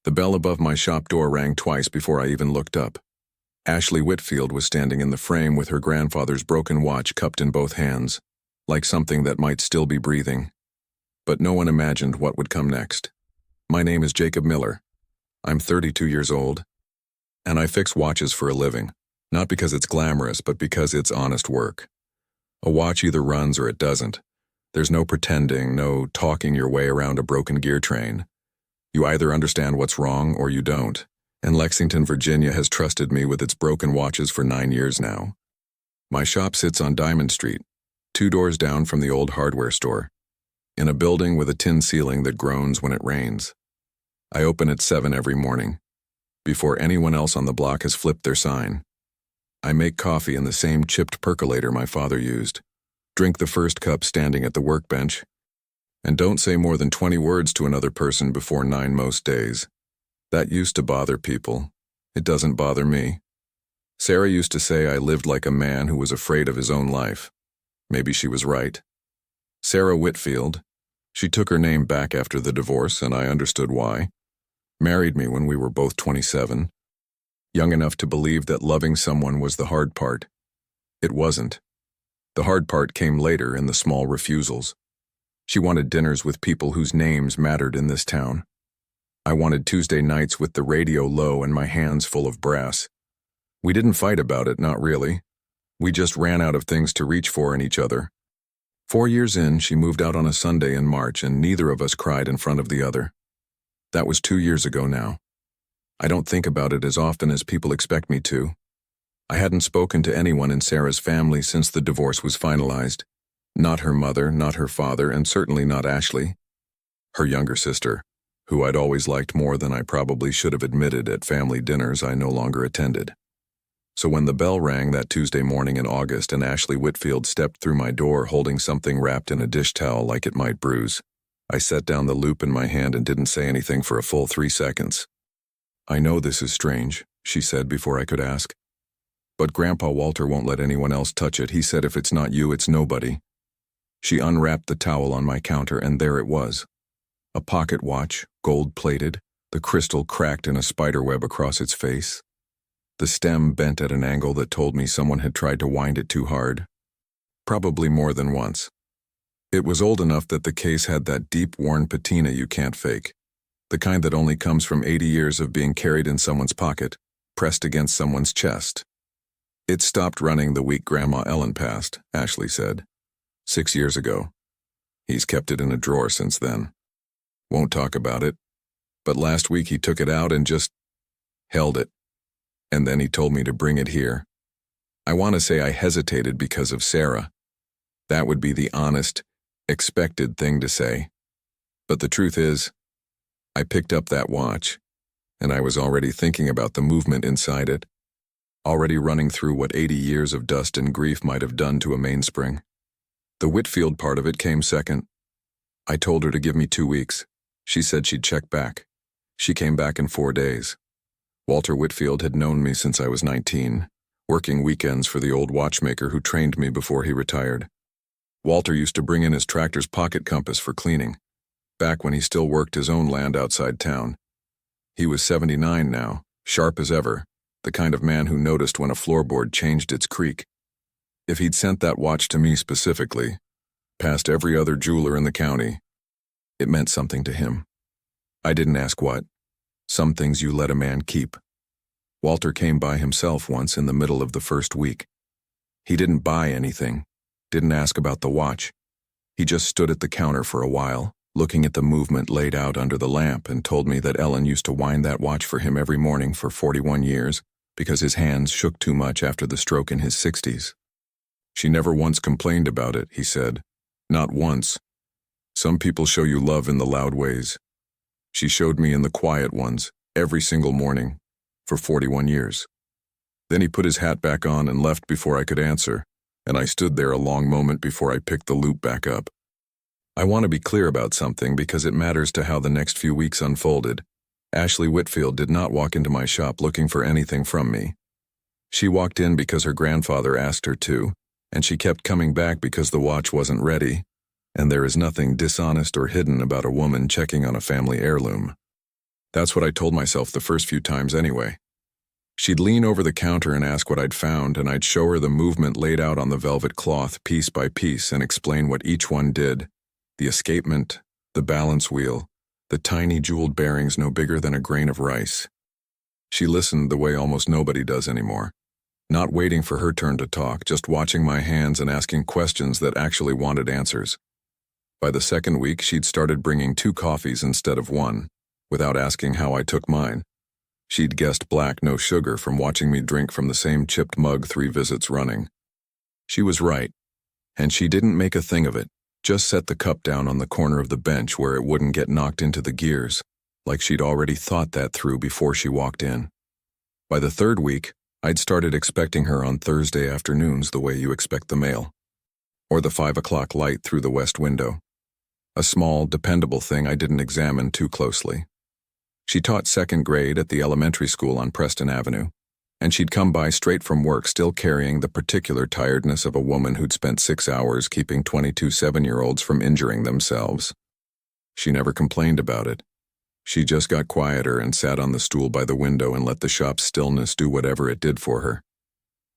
The bell above my shop door rang twice before I even looked up. Ashley Whitfield was standing in the frame with her grandfather's broken watch cupped in both hands, like something that might still be breathing. But no one imagined what would come next. My name is Jacob Miller. I'm 32 years old, and I fix watches for a living, not because it's glamorous, but because it's honest work. A watch either runs or it doesn't. There's no pretending, no talking your way around a broken gear train. You either understand what's wrong or you don't, and Lexington, Virginia has trusted me with its broken watches for 9 years now. My shop sits on Diamond Street, 2 doors down from the old hardware store, in a building with a tin ceiling that groans when it rains. I open at 7 every morning, before anyone else on the block has flipped their sign. I make coffee in the same chipped percolator my father used, drink the first cup standing at the workbench, and don't say more than 20 words to another person before 9 most days. That used to bother people. It doesn't bother me. Sarah used to say I lived like a man who was afraid of his own life. Maybe she was right. Sarah Whitfield, she took her name back after the divorce, and I understood why, married me when we were both 27, young enough to believe that loving someone was the hard part. It wasn't. The hard part came later in the small refusals. She wanted dinners with people whose names mattered in this town. I wanted Tuesday nights with the radio low and my hands full of brass. We didn't fight about it, not really. We just ran out of things to reach for in each other. 4 years in, she moved out on a Sunday in March, and neither of us cried in front of the other. That was 2 years ago now. I don't think about it as often as people expect me to. I hadn't spoken to anyone in Sarah's family since the divorce was finalized. Not her mother, not her father, and certainly not Ashley. Her younger sister, who I'd always liked more than I probably should have admitted at family dinners I no longer attended. So when the bell rang that Tuesday morning in August and Ashley Whitfield stepped through my door holding something wrapped in a dish towel like it might bruise, I set down the loop in my hand and didn't say anything for a full 3 seconds. "I know this is strange," she said before I could ask. "But Grandpa Walter won't let anyone else touch it. He said if it's not you, it's nobody." She unwrapped the towel on my counter, and there it was. A pocket watch, gold-plated, the crystal cracked in a spiderweb across its face. The stem bent at an angle that told me someone had tried to wind it too hard. Probably more than once. It was old enough that the case had that deep, worn patina you can't fake. The kind that only comes from 80 years of being carried in someone's pocket, pressed against someone's chest. "It stopped running the week Grandma Ellen passed," Ashley said. 6 years ago. He's kept it in a drawer since then. Won't talk about it. But last week he took it out and just held it. And then he told me to bring it here. I want to say I hesitated because of Sarah. That would be the honest, expected thing to say. But the truth is, I picked up that watch, and I was already thinking about the movement inside it, already running through what 80 years of dust and grief might have done to a mainspring. The Whitfield part of it came second. I told her to give me 2 weeks. She said she'd check back. She came back in 4 days. Walter Whitfield had known me since I was 19, working weekends for the old watchmaker who trained me before he retired. Walter used to bring in his tractor's pocket compass for cleaning, back when he still worked his own land outside town. He was 79 now, sharp as ever, the kind of man who noticed when a floorboard changed its creak. If he'd sent that watch to me specifically, past every other jeweler in the county, it meant something to him. I didn't ask what. Some things you let a man keep. Walter came by himself once in the middle of the first week. He didn't buy anything, didn't ask about the watch. He just stood at the counter for a while, looking at the movement laid out under the lamp, and told me that Ellen used to wind that watch for him every morning for 41 years because his hands shook too much after the stroke in his 60s. She never once complained about it, he said. Not once. Some people show you love in the loud ways. She showed me in the quiet ones, every single morning, for 41 years. Then he put his hat back on and left before I could answer, and I stood there a long moment before I picked the loop back up. I want to be clear about something because it matters to how the next few weeks unfolded. Ashley Whitfield did not walk into my shop looking for anything from me. She walked in because her grandfather asked her to, and she kept coming back because the watch wasn't ready, and there is nothing dishonest or hidden about a woman checking on a family heirloom. That's what I told myself the first few times anyway. She'd lean over the counter and ask what I'd found, and I'd show her the movement laid out on the velvet cloth piece by piece and explain what each one did. The escapement, the balance wheel, the tiny jeweled bearings no bigger than a grain of rice. She listened the way almost nobody does anymore, not waiting for her turn to talk, just watching my hands and asking questions that actually wanted answers. By the second week, she'd started bringing 2 coffees instead of 1, without asking how I took mine. She'd guessed black, no sugar from watching me drink from the same chipped mug 3 visits running. She was right, and she didn't make a thing of it, just set the cup down on the corner of the bench where it wouldn't get knocked into the gears, like she'd already thought that through before she walked in. By the 3rd week, I'd started expecting her on Thursday afternoons the way you expect the mail, or the 5 o'clock light through the west window. A small, dependable thing I didn't examine too closely. She taught 2nd grade at the elementary school on Preston Avenue, and she'd come by straight from work still carrying the particular tiredness of a woman who'd spent 6 hours keeping 22 7-year-olds from injuring themselves. She never complained about it. She just got quieter and sat on the stool by the window and let the shop's stillness do whatever it did for her.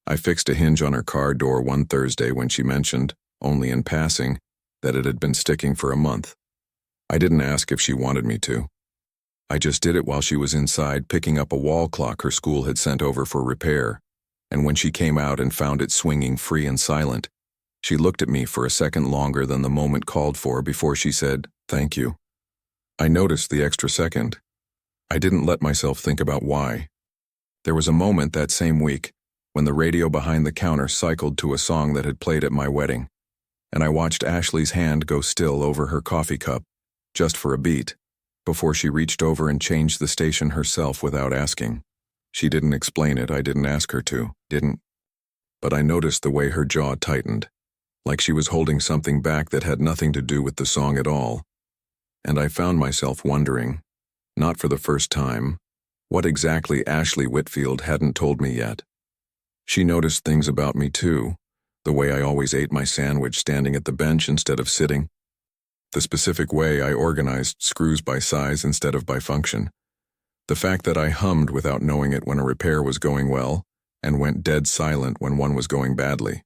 I fixed a hinge on her car door one Thursday when she mentioned, only in passing, that it had been sticking for a month. I didn't ask if she wanted me to. I just did it while she was inside picking up a wall clock her school had sent over for repair, and when she came out and found it swinging free and silent, she looked at me for a second longer than the moment called for before she said, "Thank you." I noticed the extra second. I didn't let myself think about why. There was a moment that same week when the radio behind the counter cycled to a song that had played at my wedding, and I watched Ashley's hand go still over her coffee cup, just for a beat, before she reached over and changed the station herself without asking. She didn't explain it, I didn't ask her to, didn't. But I noticed the way her jaw tightened, like she was holding something back that had nothing to do with the song at all. And I found myself wondering, not for the first time, what exactly Ashley Whitfield hadn't told me yet. She noticed things about me too, the way I always ate my sandwich standing at the bench instead of sitting, the specific way I organized screws by size instead of by function, the fact that I hummed without knowing it when a repair was going well and went dead silent when one was going badly.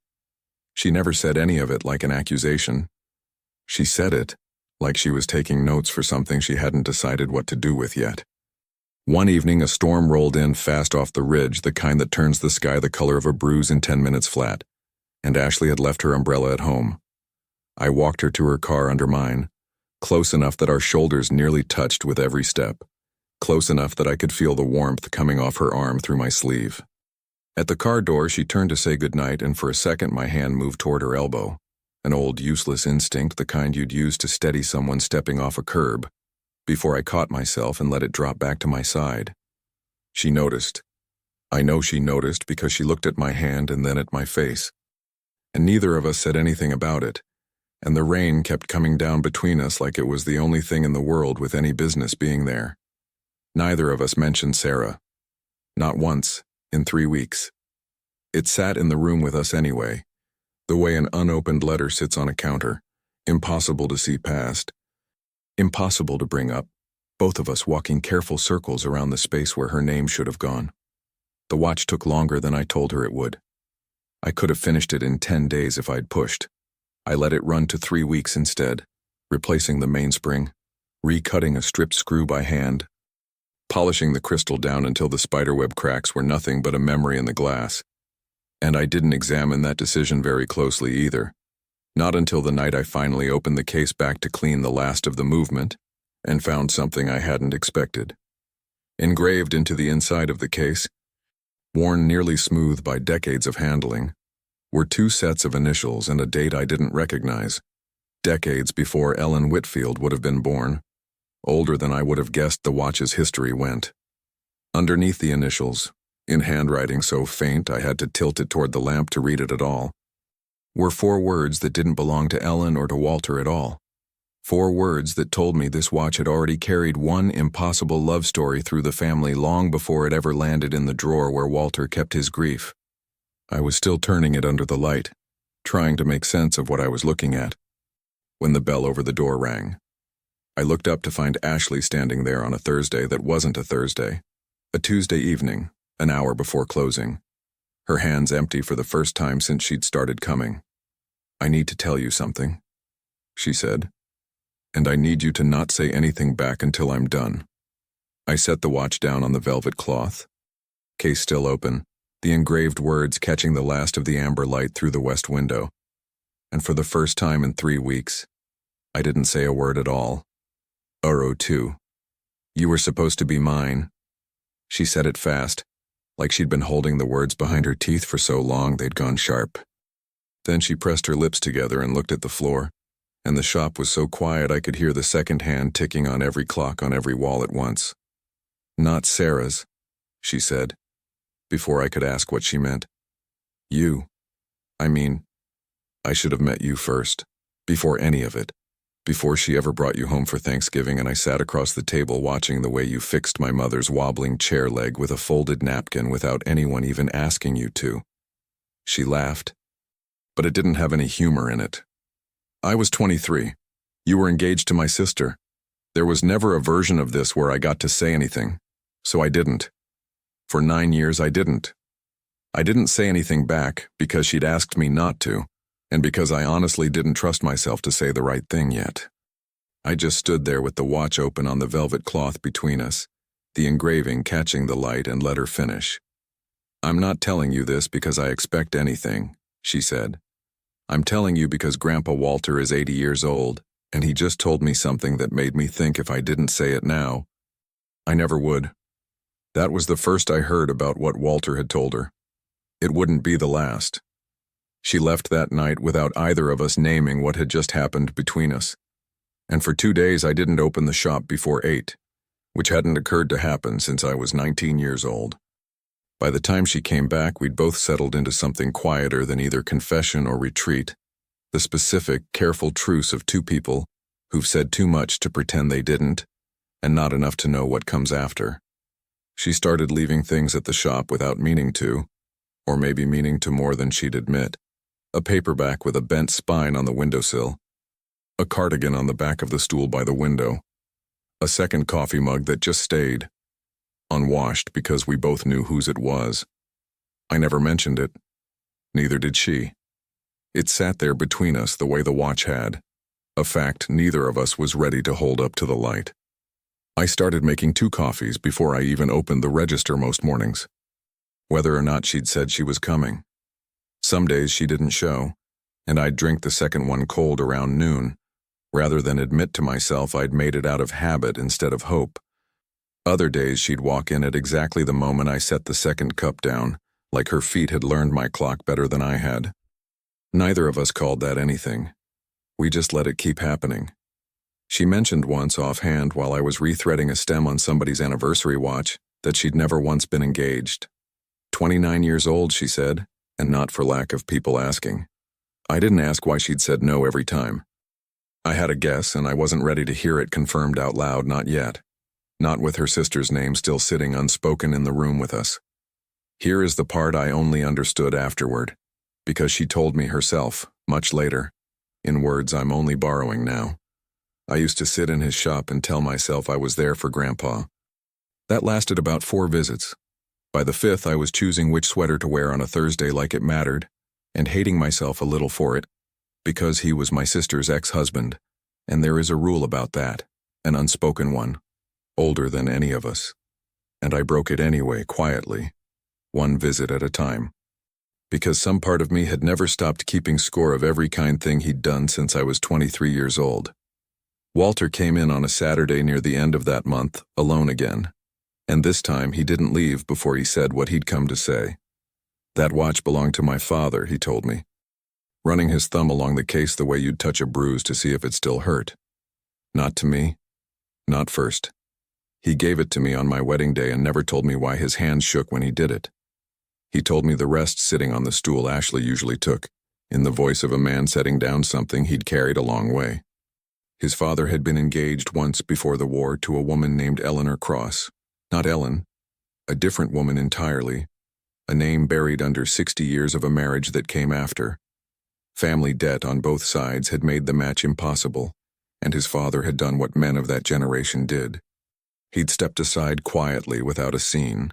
She never said any of it like an accusation. She said it like she was taking notes for something she hadn't decided what to do with yet. One evening, a storm rolled in fast off the ridge, the kind that turns the sky the color of a bruise in 10 minutes flat, and Ashley had left her umbrella at home. I walked her to her car under mine, close enough that our shoulders nearly touched with every step, close enough that I could feel the warmth coming off her arm through my sleeve. At the car door, she turned to say goodnight, and for a second my hand moved toward her elbow, an old useless instinct, the kind you'd use to steady someone stepping off a curb, before I caught myself and let it drop back to my side. She noticed. I know she noticed because she looked at my hand and then at my face. And neither of us said anything about it, and the rain kept coming down between us like it was the only thing in the world with any business being there. Neither of us mentioned Sarah. Not once, in 3 weeks. It sat in the room with us anyway, the way an unopened letter sits on a counter, impossible to see past, impossible to bring up, both of us walking careful circles around the space where her name should have gone. The watch took longer than I told her it would. I could have finished it in 10 days if I'd pushed. I let it run to 3 weeks instead, replacing the mainspring, recutting a stripped screw by hand, polishing the crystal down until the spiderweb cracks were nothing but a memory in the glass. And I didn't examine that decision very closely either, not until the night I finally opened the case back to clean the last of the movement and found something I hadn't expected. Engraved into the inside of the case, worn nearly smooth by decades of handling, were 2 sets of initials and a date I didn't recognize, decades before Ellen Whitfield would have been born, older than I would have guessed the watch's history went. Underneath the initials, in handwriting so faint I had to tilt it toward the lamp to read it at all, were 4 words that didn't belong to Ellen or to Walter at all. 4 words that told me this watch had already carried one impossible love story through the family long before it ever landed in the drawer where Walter kept his grief. I was still turning it under the light, trying to make sense of what I was looking at, when the bell over the door rang. I looked up to find Ashley standing there on a Thursday that wasn't a Thursday. A Tuesday evening, an hour before closing. Her hands empty for the first time since she'd started coming. "I need to tell you something," she said. "And I need you to not say anything back until I'm done." I set the watch down on the velvet cloth. Case still open, the engraved words catching the last of the amber light through the west window. And for the first time in 3 weeks, I didn't say a word at all. "Uro too. You were supposed to be mine." She said it fast, like she'd been holding the words behind her teeth for so long they'd gone sharp. Then she pressed her lips together and looked at the floor, and the shop was so quiet I could hear the second hand ticking on every clock on every wall at once. "Not Sarah's," she said, before I could ask what she meant. "You. I mean, I should have met you first, before any of it, before she ever brought you home for Thanksgiving and I sat across the table watching the way you fixed my mother's wobbling chair leg with a folded napkin without anyone even asking you to." She laughed, but it didn't have any humor in it. "I was 23. You were engaged to my sister. There was never a version of this where I got to say anything, so I didn't. For 9 years I didn't. I didn't say anything back because she'd asked me not to, and because I honestly didn't trust myself to say the right thing yet. I just stood there with the watch open on the velvet cloth between us, the engraving catching the light, and let her finish. "I'm not telling you this because I expect anything," she said. "I'm telling you because Grandpa Walter is 80 years old, and he just told me something that made me think if I didn't say it now, I never would. That was the first I heard about what Walter had told her. It wouldn't be the last." She left that night without either of us naming what had just happened between us. And for 2 days I didn't open the shop before 8, which hadn't occurred to happen since I was 19 years old. By the time she came back, we'd both settled into something quieter than either confession or retreat, the specific, careful truce of two people who've said too much to pretend they didn't, and not enough to know what comes after. She started leaving things at the shop without meaning to, or maybe meaning to more than she'd admit. A paperback with a bent spine on the windowsill, a cardigan on the back of the stool by the window, a second coffee mug that just stayed, unwashed because we both knew whose it was. I never mentioned it. Neither did she. It sat there between us the way the watch had, a fact neither of us was ready to hold up to the light. I started making 2 coffees before I even opened the register most mornings, whether or not she'd said she was coming. Some days she didn't show, and I'd drink the second one cold around noon, rather than admit to myself I'd made it out of habit instead of hope. Other days she'd walk in at exactly the moment I set the second cup down, like her feet had learned my clock better than I had. Neither of us called that anything. We just let it keep happening. She mentioned once offhand while I was rethreading a stem on somebody's anniversary watch that she'd never once been engaged. 29 years old, she said, and not for lack of people asking. I didn't ask why she'd said no every time. I had a guess, and I wasn't ready to hear it confirmed out loud, not yet. Not with her sister's name still sitting unspoken in the room with us. Here is the part I only understood afterward, because she told me herself, much later, in words I'm only borrowing now. I used to sit in his shop and tell myself I was there for Grandpa. That lasted about 4 visits. By the 5th, I was choosing which sweater to wear on a Thursday like it mattered, and hating myself a little for it, because he was my sister's ex-husband, and there is a rule about that, an unspoken one, older than any of us. And I broke it anyway, quietly, 1 visit at a time, because some part of me had never stopped keeping score of every kind thing he'd done since I was 23 years old. Walter came in on a Saturday near the end of that month, alone again. And this time he didn't leave before he said what he'd come to say. "That watch belonged to my father," he told me, running his thumb along the case the way you'd touch a bruise to see if it still hurt. "Not to me. Not first. He gave it to me on my wedding day and never told me why his hands shook when he did it. He told me the rest sitting on the stool Ashley usually took, in the voice of a man setting down something he'd carried a long way. His father had been engaged once before the war to a woman named Eleanor Cross. Not Ellen, a different woman entirely, a name buried under 60 years of a marriage that came after. Family debt on both sides had made the match impossible, and his father had done what men of that generation did. He'd stepped aside quietly without a scene,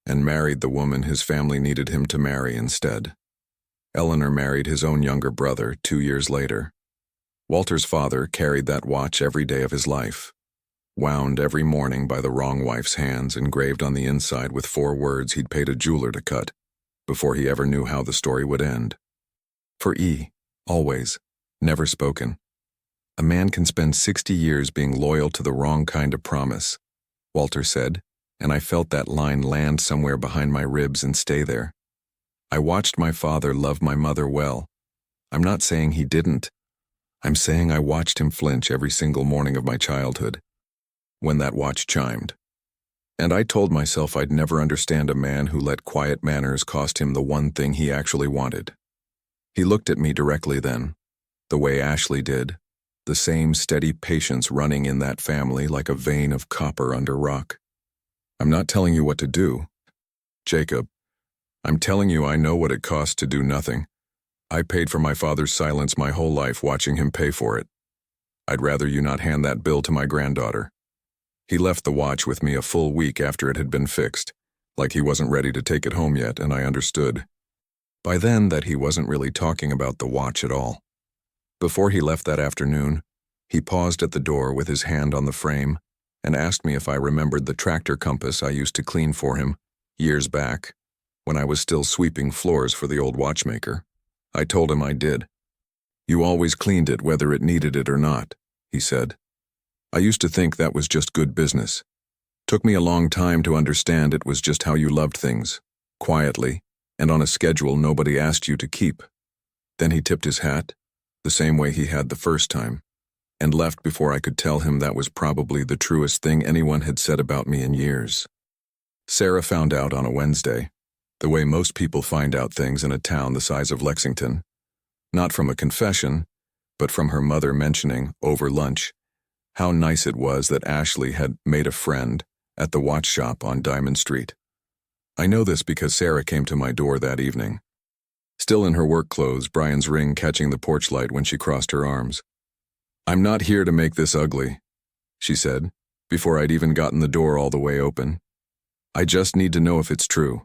and married the woman his family needed him to marry instead. Eleanor married his own younger brother 2 years later. Walter's father carried that watch every day of his life, wound every morning by the wrong wife's hands, engraved on the inside with 4 words he'd paid a jeweler to cut, before he ever knew how the story would end. For E, always, never spoken. A man can spend 60 years being loyal to the wrong kind of promise, Walter said, and I felt that line land somewhere behind my ribs and stay there. I watched my father love my mother well. I'm not saying he didn't. I'm saying I watched him flinch every single morning of my childhood, when that watch chimed. And I told myself I'd never understand a man who let quiet manners cost him the one thing he actually wanted. He looked at me directly then, the way Ashley did, the same steady patience running in that family like a vein of copper under rock. I'm not telling you what to do, Jacob. I'm telling you I know what it costs to do nothing. I paid for my father's silence my whole life, watching him pay for it. I'd rather you not hand that bill to my granddaughter. He left the watch with me a full week after it had been fixed, like he wasn't ready to take it home yet, and I understood by then that he wasn't really talking about the watch at all. Before he left that afternoon, he paused at the door with his hand on the frame and asked me if I remembered the tractor compass I used to clean for him years back, when I was still sweeping floors for the old watchmaker. I told him I did. You always cleaned it whether it needed it or not, he said. I used to think that was just good business. Took me a long time to understand it was just how you loved things, quietly, and on a schedule nobody asked you to keep. Then he tipped his hat, the same way he had the first time, and left before I could tell him that was probably the truest thing anyone had said about me in years. Sarah found out on a Wednesday, the way most people find out things in a town the size of Lexington, not from a confession, but from her mother mentioning, over lunch, how nice it was that Ashley had made a friend at the watch shop on Diamond Street. I know this because Sarah came to my door that evening, still in her work clothes, Brian's ring catching the porch light when she crossed her arms. I'm not here to make this ugly, she said, before I'd even gotten the door all the way open. I just need to know if it's true.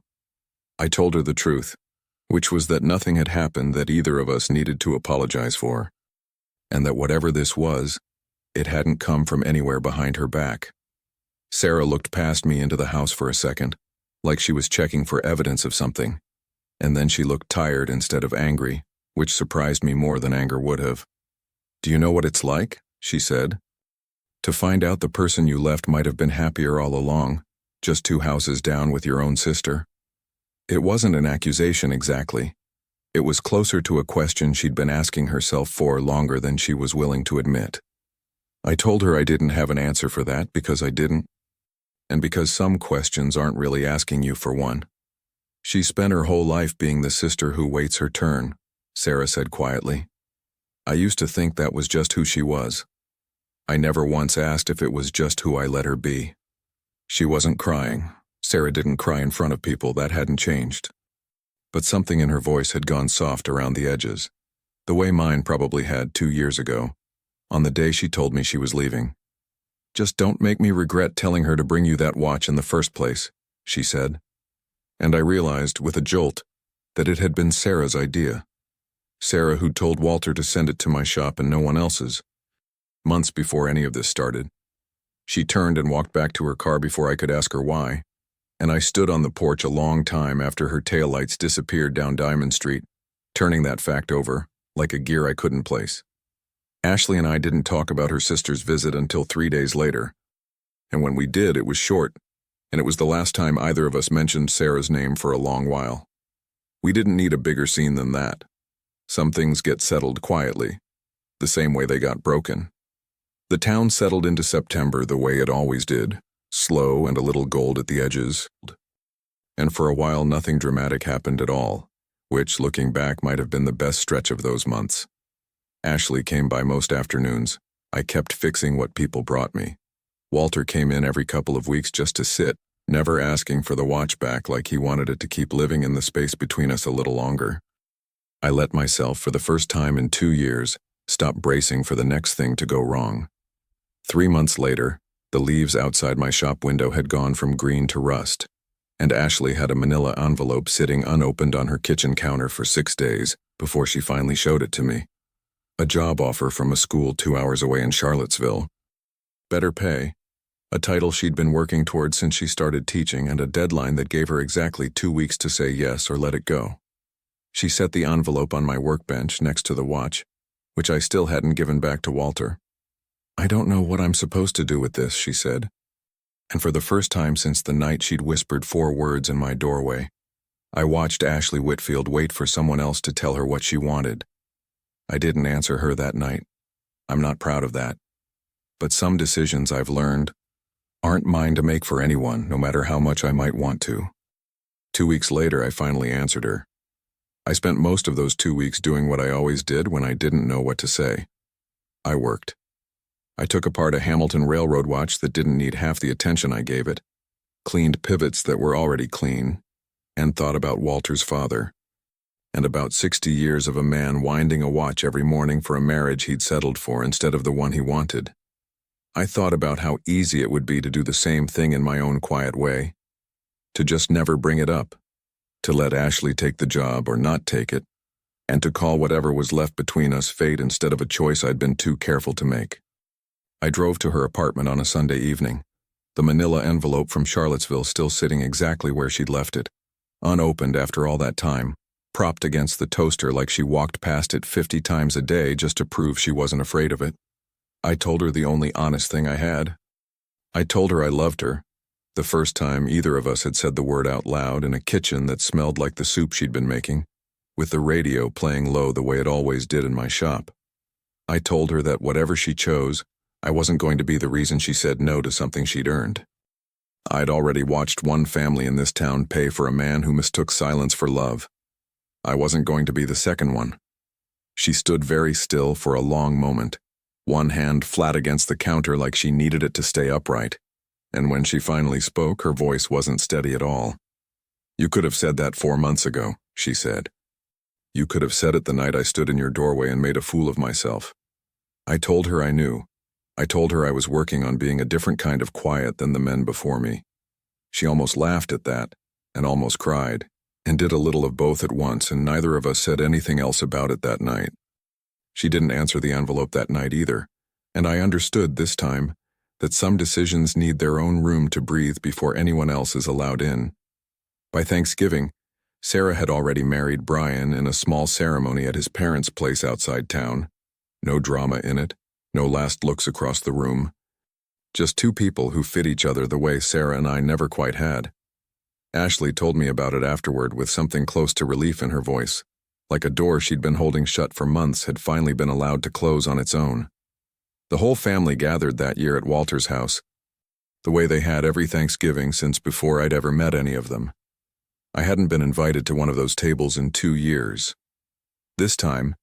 I told her the truth, which was that nothing had happened that either of us needed to apologize for, and that whatever this was, it hadn't come from anywhere behind her back. Sarah looked past me into the house for a second, like she was checking for evidence of something, and then she looked tired instead of angry, which surprised me more than anger would have. Do you know what it's like? She said. To find out the person you left might have been happier all along, just 2 houses down with your own sister. It wasn't an accusation exactly. It was closer to a question she'd been asking herself for longer than she was willing to admit. I told her I didn't have an answer for that because I didn't, and because some questions aren't really asking you for one. She spent her whole life being the sister who waits her turn, Sarah said quietly. I used to think that was just who she was. I never once asked if it was just who I let her be. She wasn't crying. Sarah didn't cry in front of people, that hadn't changed. But something in her voice had gone soft around the edges, the way mine probably had 2 years ago, on the day she told me she was leaving. Just don't make me regret telling her to bring you that watch in the first place, she said. And I realized, with a jolt, that it had been Sarah's idea. Sarah who'd told Walter to send it to my shop and no one else's, months before any of this started. She turned and walked back to her car before I could ask her why, and I stood on the porch a long time after her taillights disappeared down Diamond Street, turning that fact over, like a gear I couldn't place. Ashley and I didn't talk about her sister's visit until 3 days later, and when we did, it was short, and it was the last time either of us mentioned Sarah's name for a long while. We didn't need a bigger scene than that. Some things get settled quietly, the same way they got broken. The town settled into September the way it always did, slow and a little gold at the edges. And for a while nothing dramatic happened at all, which, looking back, might have been the best stretch of those months. Ashley came by most afternoons. I kept fixing what people brought me. Walter came in every couple of weeks just to sit, never asking for the watch back, like he wanted it to keep living in the space between us a little longer. I let myself, for the first time in 2 years, Stop bracing for the next thing to go wrong. 3 months later, the leaves outside my shop window had gone from green to rust, and Ashley had a manila envelope sitting unopened on her kitchen counter for 6 days before she finally showed it to me. A job offer from a school 2 hours away in Charlottesville. Better pay, a title she'd been working toward since she started teaching, and a deadline that gave her exactly 2 weeks to say yes or let it go. She set the envelope on my workbench next to the watch, which I still hadn't given back to Walter. "I don't know what I'm supposed to do with this," she said. And for the first time since the night she'd whispered 4 words in my doorway, I watched Ashley Whitfield wait for someone else to tell her what she wanted. I didn't answer her that night. I'm not proud of that. But some decisions, I've learned, aren't mine to make for anyone, no matter how much I might want to. 2 weeks later, I finally answered her. I spent most of those 2 weeks doing what I always did when I didn't know what to say. I worked. I took apart a Hamilton railroad watch that didn't need half the attention I gave it, cleaned pivots that were already clean, and thought about Walter's father, and about 60 years of a man winding a watch every morning for a marriage he'd settled for instead of the one he wanted. I thought about how easy it would be to do the same thing in my own quiet way, to just never bring it up, to let Ashley take the job or not take it, and to call whatever was left between us fate instead of a choice I'd been too careful to make. I drove to her apartment on a Sunday evening, the manila envelope from Charlottesville still sitting exactly where she'd left it, unopened after all that time, propped against the toaster like she walked past it 50 times a day just to prove she wasn't afraid of it. I told her the only honest thing I had. I told her I loved her, the first time either of us had said the word out loud in a kitchen that smelled like the soup she'd been making, with the radio playing low the way it always did in my shop. I told her that whatever she chose, I wasn't going to be the reason she said no to something she'd earned. I'd already watched one family in this town pay for a man who mistook silence for love. I wasn't going to be the second one. She stood very still for a long moment, one hand flat against the counter like she needed it to stay upright, and when she finally spoke, her voice wasn't steady at all. "You could have said that 4 months ago," she said. "You could have said it the night I stood in your doorway and made a fool of myself." I told her I knew. I told her I was working on being a different kind of quiet than the men before me. She almost laughed at that, and almost cried, and did a little of both at once, and neither of us said anything else about it that night. She didn't answer the envelope that night either, and I understood this time that some decisions need their own room to breathe before anyone else is allowed in. By Thanksgiving, Sarah had already married Brian in a small ceremony at his parents' place outside town. No drama in it. No last looks across the room. Just 2 people who fit each other the way Sarah and I never quite had. Ashley told me about it afterward with something close to relief in her voice, like a door she'd been holding shut for months had finally been allowed to close on its own. The whole family gathered that year at Walter's house, the way they had every Thanksgiving since before I'd ever met any of them. I hadn't been invited to one of those tables in 2 years. This time,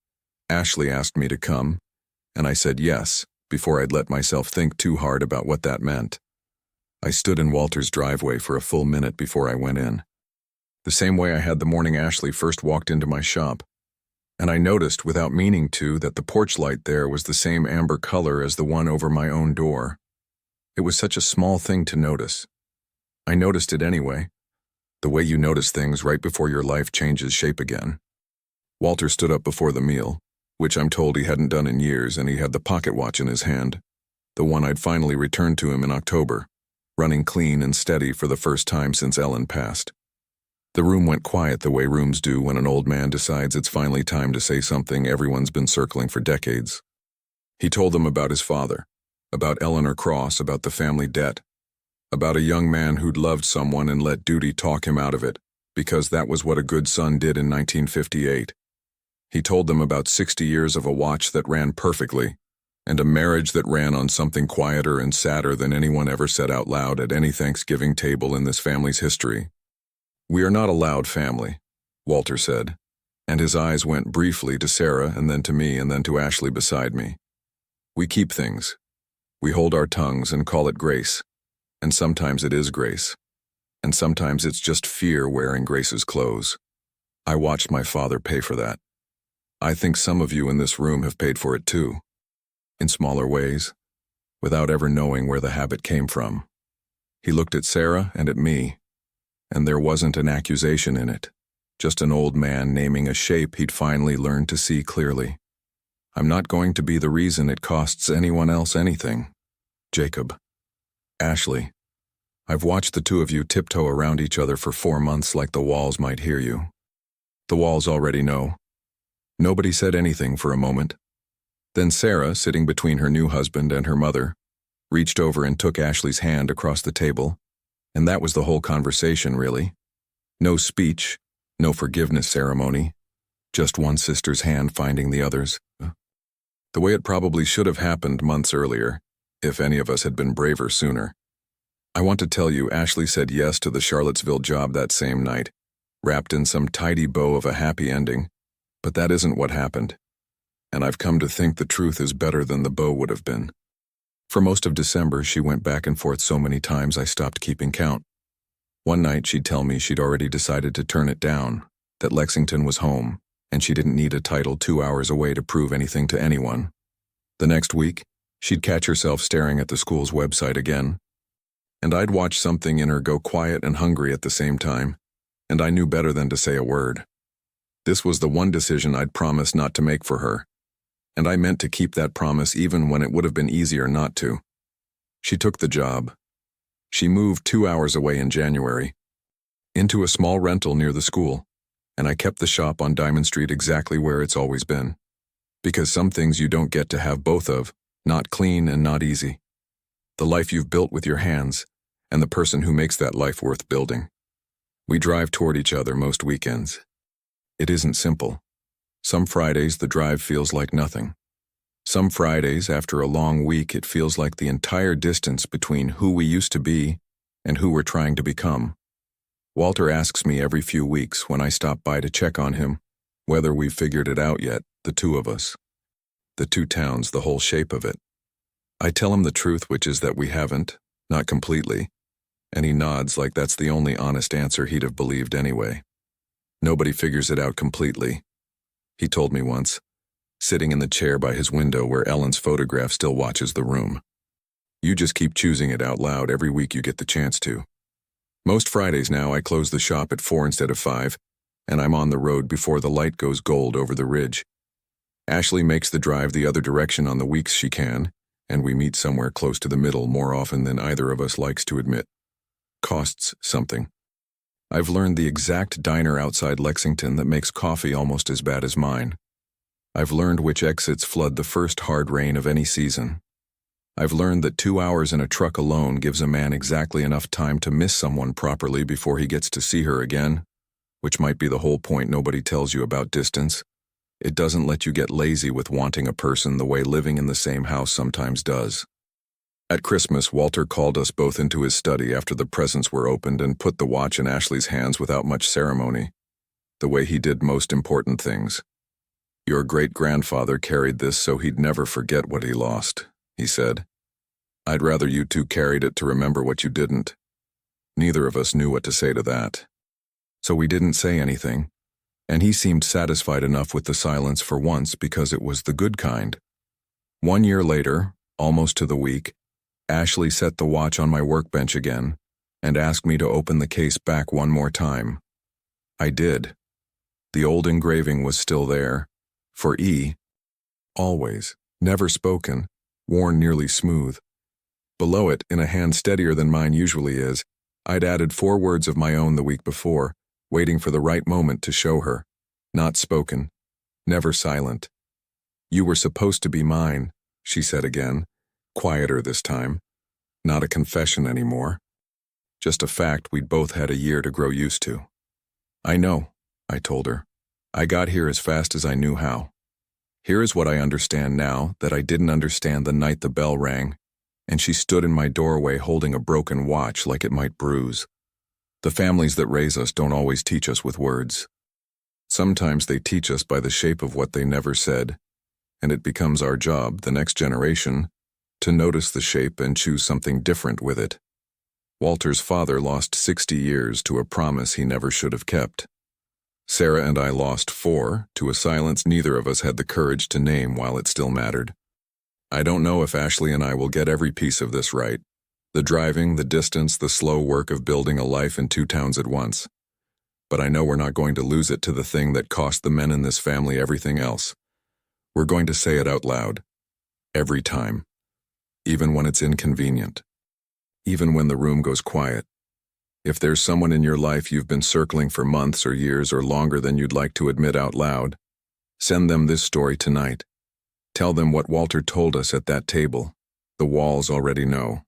Ashley asked me to come, and I said yes, before I'd let myself think too hard about what that meant. I stood in Walter's driveway for a full minute before I went in, the same way I had the morning Ashley first walked into my shop, and I noticed without meaning to that the porch light there was the same amber color as the one over my own door. It was such a small thing to notice. I noticed it anyway, the way you notice things right before your life changes shape again. Walter stood up before the meal, which I'm told he hadn't done in years, and he had the pocket watch in his hand, the one I'd finally returned to him in October, running clean and steady for the first time since Ellen passed. The room went quiet the way rooms do when an old man decides it's finally time to say something everyone's been circling for decades. He told them about his father, about Eleanor Cross, about the family debt, about a young man who'd loved someone and let duty talk him out of it, because that was what a good son did in 1958. He told them about 60 years of a watch that ran perfectly, and a marriage that ran on something quieter and sadder than anyone ever said out loud at any Thanksgiving table in this family's history. "We are not a loud family," Walter said, and his eyes went briefly to Sarah and then to me and then to Ashley beside me. "We keep things. We hold our tongues and call it grace, and sometimes it is grace, and sometimes it's just fear wearing Grace's clothes. I watched my father pay for that. I think some of you in this room have paid for it too, in smaller ways, without ever knowing where the habit came from. He looked at Sarah and at me, and there wasn't an accusation in it, just an old man naming a shape he'd finally learned to see clearly. I'm not going to be the reason it costs anyone else anything. Jacob. Ashley. I've watched the two of you tiptoe around each other for 4 months like the walls might hear you. The walls already know. Nobody said anything for a moment. Then Sarah, sitting between her new husband and her mother, reached over and took Ashley's hand across the table, and that was the whole conversation, really. No speech, no forgiveness ceremony, just one sister's hand finding the other's. The way it probably should have happened months earlier, if any of us had been braver sooner. I want to tell you, Ashley said yes to the Charlottesville job that same night, wrapped in some tidy bow of a happy ending, but that isn't what happened. And I've come to think the truth is better than the bow would have been. For most of December, she went back and forth so many times I stopped keeping count. One night she'd tell me she'd already decided to turn it down, that Lexington was home, and she didn't need a title 2 hours away to prove anything to anyone. The next week, she'd catch herself staring at the school's website again, and I'd watch something in her go quiet and hungry at the same time, and I knew better than to say a word. This was the one decision I'd promised not to make for her, and I meant to keep that promise even when it would have been easier not to. She took the job. She moved 2 hours away in January, into a small rental near the school, and I kept the shop on Diamond Street exactly where it's always been. Because some things you don't get to have both of, not clean and not easy. The life you've built with your hands, and the person who makes that life worth building. We drive toward each other most weekends. It isn't simple. Some Fridays the drive feels like nothing. Some Fridays, after a long week, it feels like the entire distance between who we used to be and who we're trying to become. Walter asks me every few weeks when I stop by to check on him whether we've figured it out yet, the two of us. The two towns, the whole shape of it. I tell him the truth, which is that we haven't, not completely, and he nods like that's the only honest answer he'd have believed anyway. Nobody figures it out completely. He told me once, sitting in the chair by his window where Ellen's photograph still watches the room. You just keep choosing it out loud every week you get the chance to. Most Fridays now I close the shop at 4 instead of 5, and I'm on the road before the light goes gold over the ridge. Ashley makes the drive the other direction on the weeks she can, and we meet somewhere close to the middle more often than either of us likes to admit. Costs something. I've learned the exact diner outside Lexington that makes coffee almost as bad as mine. I've learned which exits flood the first hard rain of any season. I've learned that 2 hours in a truck alone gives a man exactly enough time to miss someone properly before he gets to see her again, which might be the whole point nobody tells you about distance. It doesn't let you get lazy with wanting a person the way living in the same house sometimes does. At Christmas, Walter called us both into his study after the presents were opened and put the watch in Ashley's hands without much ceremony, the way he did most important things. Your great-grandfather carried this so he'd never forget what he lost, he said. I'd rather you two carried it to remember what you didn't. Neither of us knew what to say to that. So we didn't say anything, and he seemed satisfied enough with the silence for once because it was the good kind. 1 year later, almost to the week, Ashley set the watch on my workbench again and asked me to open the case back one more time. I did. The old engraving was still there, for E, always, never spoken, worn nearly smooth. Below it, in a hand steadier than mine usually is, I'd added 4 words of my own the week before, waiting for the right moment to show her. Not spoken, never silent. You were supposed to be mine, she said again, quieter this time. Not a confession anymore. Just a fact we'd both had a year to grow used to. I know, I told her. I got here as fast as I knew how. Here is what I understand now that I didn't understand the night the bell rang, and she stood in my doorway holding a broken watch like it might bruise. The families that raise us don't always teach us with words. Sometimes they teach us by the shape of what they never said, and it becomes our job, the next generation, to notice the shape and choose something different with it. Walter's father lost 60 years to a promise he never should have kept. Sarah and I lost 4 to a silence neither of us had the courage to name while it still mattered. I don't know if Ashley and I will get every piece of this right. The driving, the distance, the slow work of building a life in 2 towns at once. But I know we're not going to lose it to the thing that cost the men in this family everything else. We're going to say it out loud. Every time. Even when it's inconvenient. Even when the room goes quiet. If there's someone in your life you've been circling for months or years or longer than you'd like to admit out loud, send them this story tonight. Tell them what Walter told us at that table. The walls already know.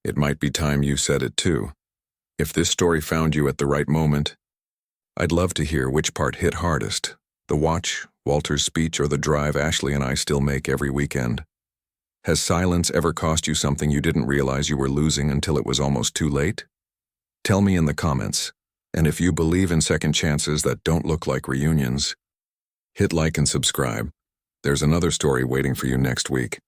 It might be time you said it too. If this story found you at the right moment, I'd love to hear which part hit hardest. The watch, Walter's speech, or the drive Ashley and I still make every weekend. Has silence ever cost you something you didn't realize you were losing until it was almost too late? Tell me in the comments. And if you believe in second chances that don't look like reunions, hit like and subscribe. There's another story waiting for you next week.